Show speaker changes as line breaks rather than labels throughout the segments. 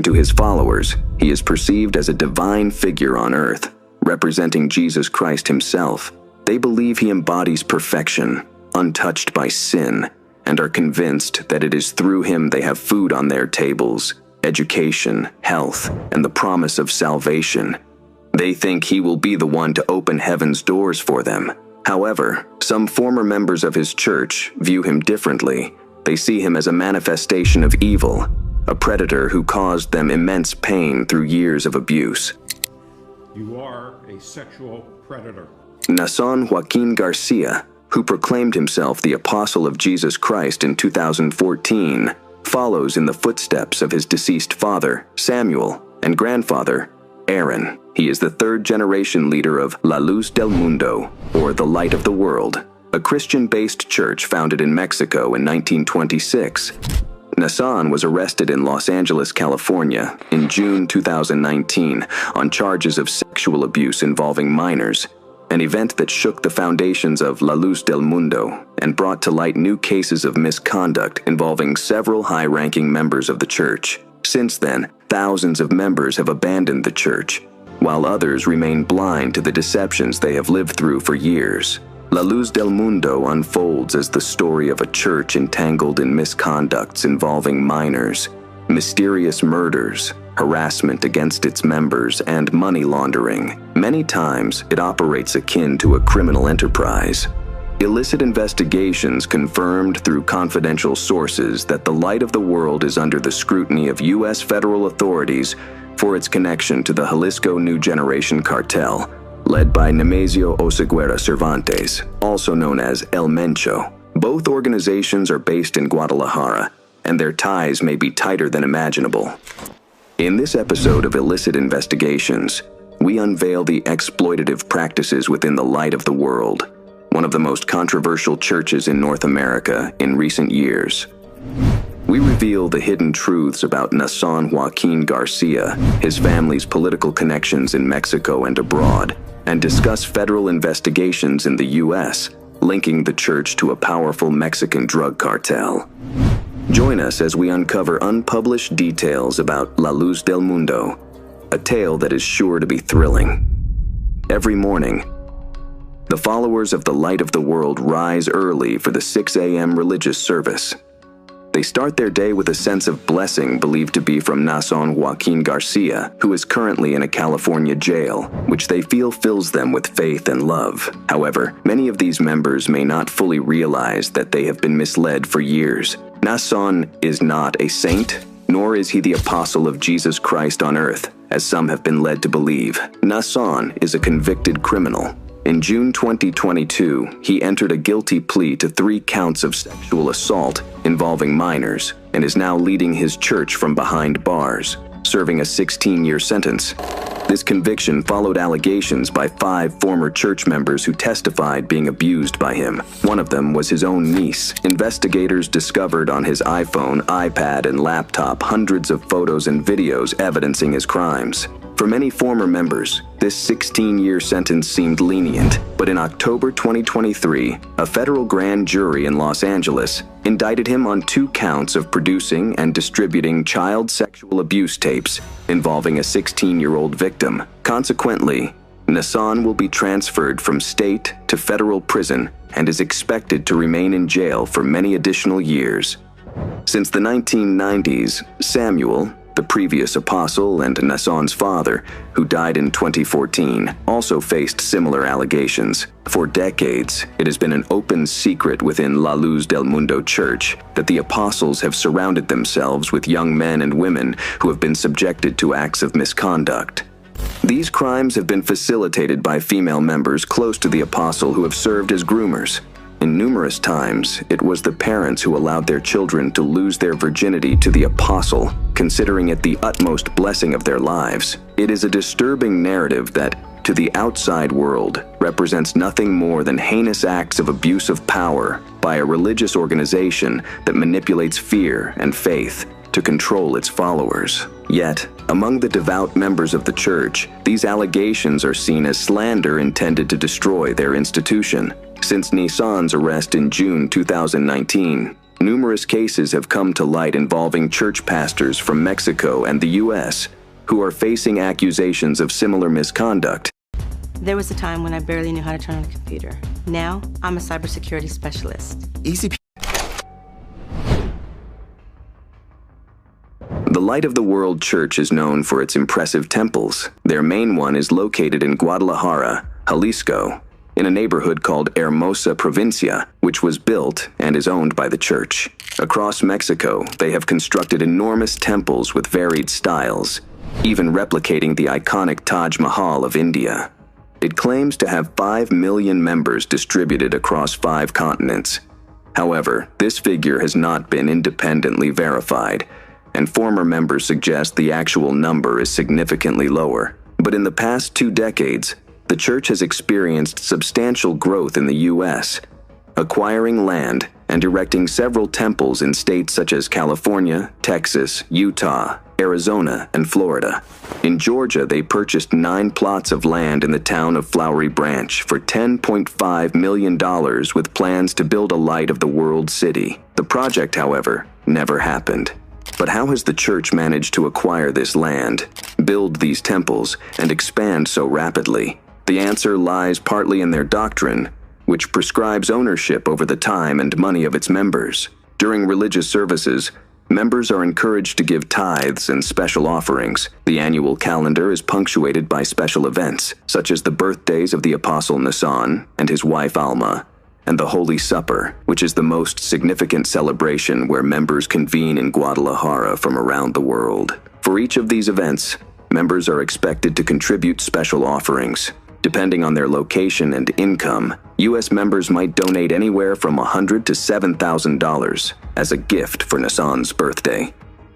to his followers, he is perceived as a divine figure on earth, representing Jesus Christ himself. They believe he embodies perfection, untouched by sin, and are convinced that it is through him they have food on their tables, education, health, and the promise of salvation. They think he will be the one to open heaven's doors for them. However, some former members of his church view him differently. They see him as a manifestation of evil, a predator who caused them immense pain through years of abuse.
You are a sexual predator.
Nason Joaquin Garcia, who proclaimed himself the apostle of Jesus Christ in 2014, follows in the footsteps of his deceased father, Samuel, and grandfather, Aaron. He is the third-generation leader of La Luz del Mundo, or the Light of the World, a Christian-based church founded in Mexico in 1926. Nason was arrested in Los Angeles, California, in June 2019 on charges of sexual abuse involving minors, an event that shook the foundations of La Luz del Mundo and brought to light new cases of misconduct involving several high-ranking members of the church. Since then, thousands of members have abandoned the church, while others remain blind to the deceptions they have lived through for years. La Luz del Mundo unfolds as the story of a church entangled in misconducts involving minors, mysterious murders, harassment against its members, and money laundering. Many times, it operates akin to a criminal enterprise. Illicit investigations confirmed through confidential sources that the Light of the World is under the scrutiny of U.S. federal authorities for its connection to the Jalisco New Generation cartel, led by Nemesio Oseguera Cervantes, also known as El Mencho. Both organizations are based in Guadalajara, and their ties may be tighter than imaginable. In this episode of Illicit Investigations, we unveil the exploitative practices within the Light of the World, one of the most controversial churches in North America in recent years. We reveal the hidden truths about Nason Joaquin Garcia, his family's political connections in Mexico and abroad, and discuss federal investigations in the U.S., linking the church to a powerful Mexican drug cartel. Join us as we uncover unpublished details about La Luz del Mundo, a tale that is sure to be thrilling. Every morning, the followers of the Light of the World rise early for the 6 a.m. religious service. They start their day with a sense of blessing believed to be from Nason Joaquin Garcia, who is currently in a California jail, which they feel fills them with faith and love. However, many of these members may not fully realize that they have been misled for years. Nason is not a saint, nor is he the apostle of Jesus Christ on earth, as some have been led to believe. Nason is a convicted criminal. In June 2022, he entered a guilty plea to 3 counts of sexual assault involving minors and is now leading his church from behind bars, serving a 16-year sentence. This conviction followed allegations by 5 former church members who testified being abused by him. One of them was his own niece. Investigators discovered on his iPhone, iPad, and laptop hundreds of photos and videos evidencing his crimes. For many former members, this 16-year sentence seemed lenient, but in October 2023, a federal grand jury in Los Angeles indicted him on 2 counts of producing and distributing child sexual abuse tapes involving a 16-year-old victim. Consequently, Nason will be transferred from state to federal prison and is expected to remain in jail for many additional years. Since the 1990s, Samuel, the previous apostle and Nason's father, who died in 2014, also faced similar allegations. For decades, it has been an open secret within La Luz del Mundo Church that the apostles have surrounded themselves with young men and women who have been subjected to acts of misconduct. These crimes have been facilitated by female members close to the apostle who have served as groomers. In numerous times, it was the parents who allowed their children to lose their virginity to the apostle, considering it the utmost blessing of their lives. It is a disturbing narrative that, to the outside world, represents nothing more than heinous acts of abuse of power by a religious organization that manipulates fear and faith to control its followers. Yet, among the devout members of the church, these allegations are seen as slander intended to destroy their institution. Since Nason's arrest in June 2019, Numerous cases have come to light involving church pastors from Mexico and the U.S. who are facing accusations of similar misconduct.
There was a time when I barely knew how to turn on a computer. Now, I'm a cybersecurity specialist.
ECP. The Light of the World Church is known for its impressive temples. Their main one is located in Guadalajara, Jalisco, in a neighborhood called Hermosa Provincia, which was built and is owned by the church. Across Mexico, they have constructed enormous temples with varied styles, even replicating the iconic Taj Mahal of India. It claims to have 5 million members distributed across 5 continents. However, this figure has not been independently verified, and former members suggest the actual number is significantly lower. But in the past 2 decades, the church has experienced substantial growth in the U.S., acquiring land and erecting several temples in states such as California, Texas, Utah, Arizona, and Florida. In Georgia, they purchased 9 plots of land in the town of Flowery Branch for $10.5 million with plans to build a Light of the World city. The project, however, never happened. But how has the church managed to acquire this land, build these temples, and expand so rapidly? The answer lies partly in their doctrine, which prescribes ownership over the time and money of its members. During religious services, members are encouraged to give tithes and special offerings. The annual calendar is punctuated by special events, such as the birthdays of the Apostle Nason and his wife Alma, and the Holy Supper, which is the most significant celebration where members convene in Guadalajara from around the world. For each of these events, members are expected to contribute special offerings. Depending on their location and income, U.S. members might donate anywhere from $100 to $7,000 as a gift for Nason's birthday.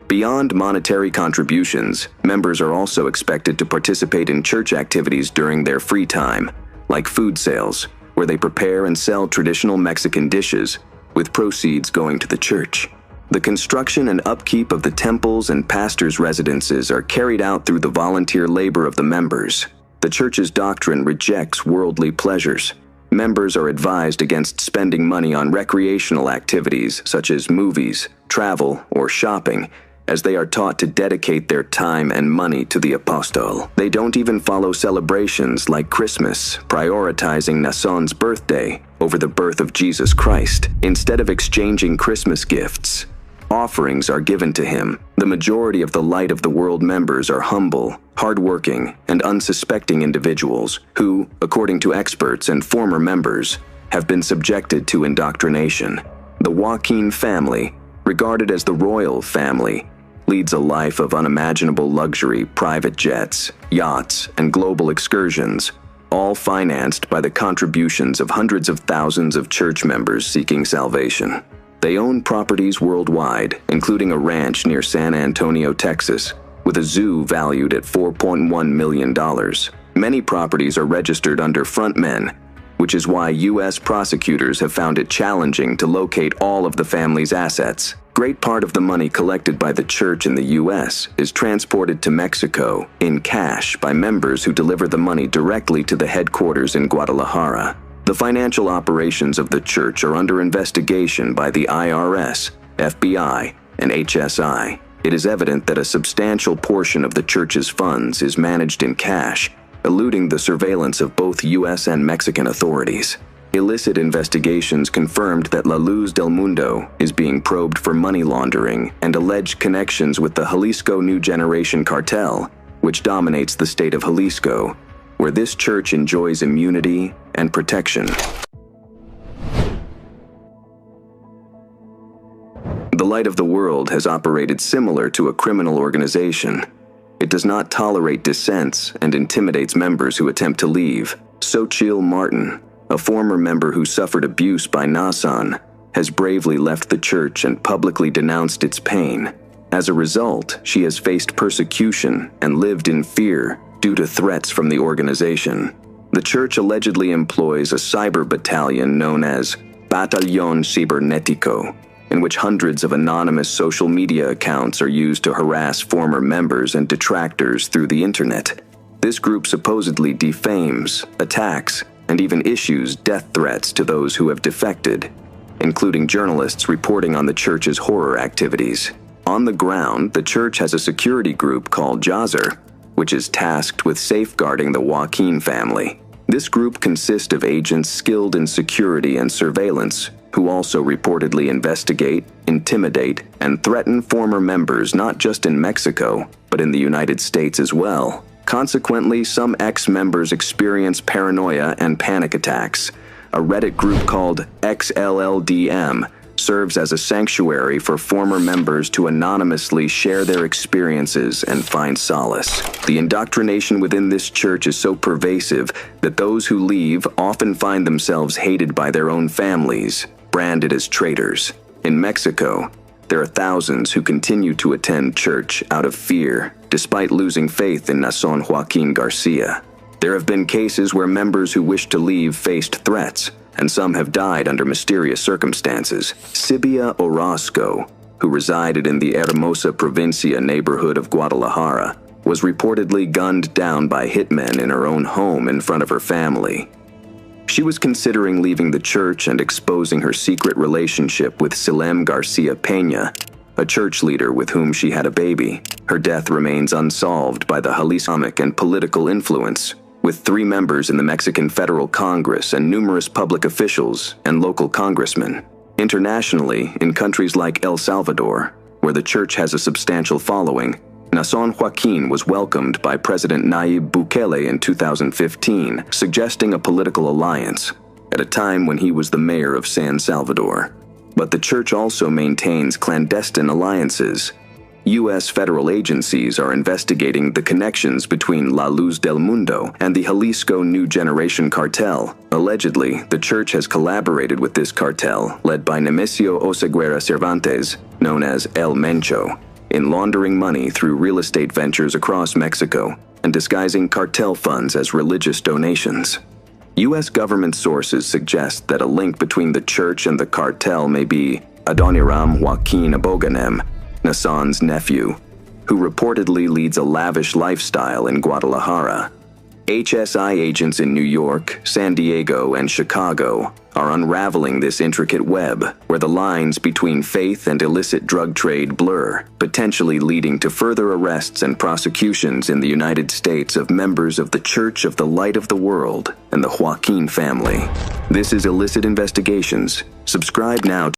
Beyond monetary contributions, members are also expected to participate in church activities during their free time, like food sales, where they prepare and sell traditional Mexican dishes, with proceeds going to the church. The construction and upkeep of the temples and pastors' residences are carried out through the volunteer labor of the members. The church's doctrine rejects worldly pleasures. Members are advised against spending money on recreational activities such as movies, travel, or shopping, as they are taught to dedicate their time and money to the apostol. They don't even follow celebrations like Christmas, prioritizing Nason's birthday over the birth of Jesus Christ. Instead of exchanging Christmas gifts, offerings are given to him. The majority of the Light of the World members are humble, hardworking, and unsuspecting individuals who, according to experts and former members, have been subjected to indoctrination. The Joaquin family, regarded as the royal family, leads a life of unimaginable luxury, private jets, yachts, and global excursions, all financed by the contributions of hundreds of thousands of church members seeking salvation. They own properties worldwide, including a ranch near San Antonio, Texas, with a zoo valued at $4.1 million. Many properties are registered under frontmen, which is why U.S. prosecutors have found it challenging to locate all of the family's assets. Great part of the money collected by the church in the U.S. is transported to Mexico in cash by members who deliver the money directly to the headquarters in Guadalajara. The financial operations of the church are under investigation by the IRS, FBI, and HSI. It is evident that a substantial portion of the church's funds is managed in cash, eluding the surveillance of both U.S. and Mexican authorities. Illicit investigations confirmed that La Luz del Mundo is being probed for money laundering and alleged connections with the Jalisco New Generation cartel, which dominates the state of Jalisco, where this church enjoys immunity and protection. The Light of the World has operated similar to a criminal organization. It does not tolerate dissents and intimidates members who attempt to leave. Xochitl Martin, a former member who suffered abuse by Nason, has bravely left the church and publicly denounced its pain. As a result, she has faced persecution and lived in fear due to threats from the organization. The church allegedly employs a cyber battalion known as Batallón Cibernético, in which hundreds of anonymous social media accounts are used to harass former members and detractors through the internet. This group supposedly defames, attacks, and even issues death threats to those who have defected. including journalists reporting on the church's horror activities. On the ground, the church has a security group called Jazer, which is tasked with safeguarding the Joaquin family. This group consists of agents skilled in security and surveillance, who also reportedly investigate, intimidate, and threaten former members not just in Mexico, but in the United States as well. Consequently, some ex-members experience paranoia and panic attacks. A Reddit group called LLDM serves as a sanctuary for former members to anonymously share their experiences and find solace. The indoctrination within this church is so pervasive that those who leave often find themselves hated by their own families, branded as traitors. In Mexico, there are thousands who continue to attend church out of fear, despite losing faith in Nason Joaquin Garcia. There have been cases where members who wished to leave faced threats, and some have died under mysterious circumstances. Sibia Orozco, who resided in the Hermosa Provincia neighborhood of Guadalajara, was reportedly gunned down by hitmen in her own home in front of her family. She was considering leaving the church and exposing her secret relationship with Silem Garcia Peña, a church leader with whom she had a baby. Her death remains unsolved by the Jalisco and political influence, with 3 members in the Mexican Federal Congress and numerous public officials and local congressmen. Internationally, in countries like El Salvador, where the church has a substantial following, Nason Joaquin was welcomed by President Nayib Bukele in 2015, suggesting a political alliance, at a time when he was the mayor of San Salvador. But the church also maintains clandestine alliances. U.S. federal agencies are investigating the connections between La Luz del Mundo and the Jalisco New Generation cartel. Allegedly, the church has collaborated with this cartel, led by Nemesio Oseguera Cervantes, known as El Mencho, in laundering money through real estate ventures across Mexico and disguising cartel funds as religious donations. U.S. government sources suggest that a link between the church and the cartel may be Adoniram Joaquin Aboganem, Nason's nephew, who reportedly leads a lavish lifestyle in Guadalajara. HSI agents in New York, San Diego, and Chicago are unraveling this intricate web where the lines between faith and illicit drug trade blur, potentially leading to further arrests and prosecutions in the United States of members of the Church of the Light of the World and the Joaquin family. This is Illicit Investigations. Subscribe now.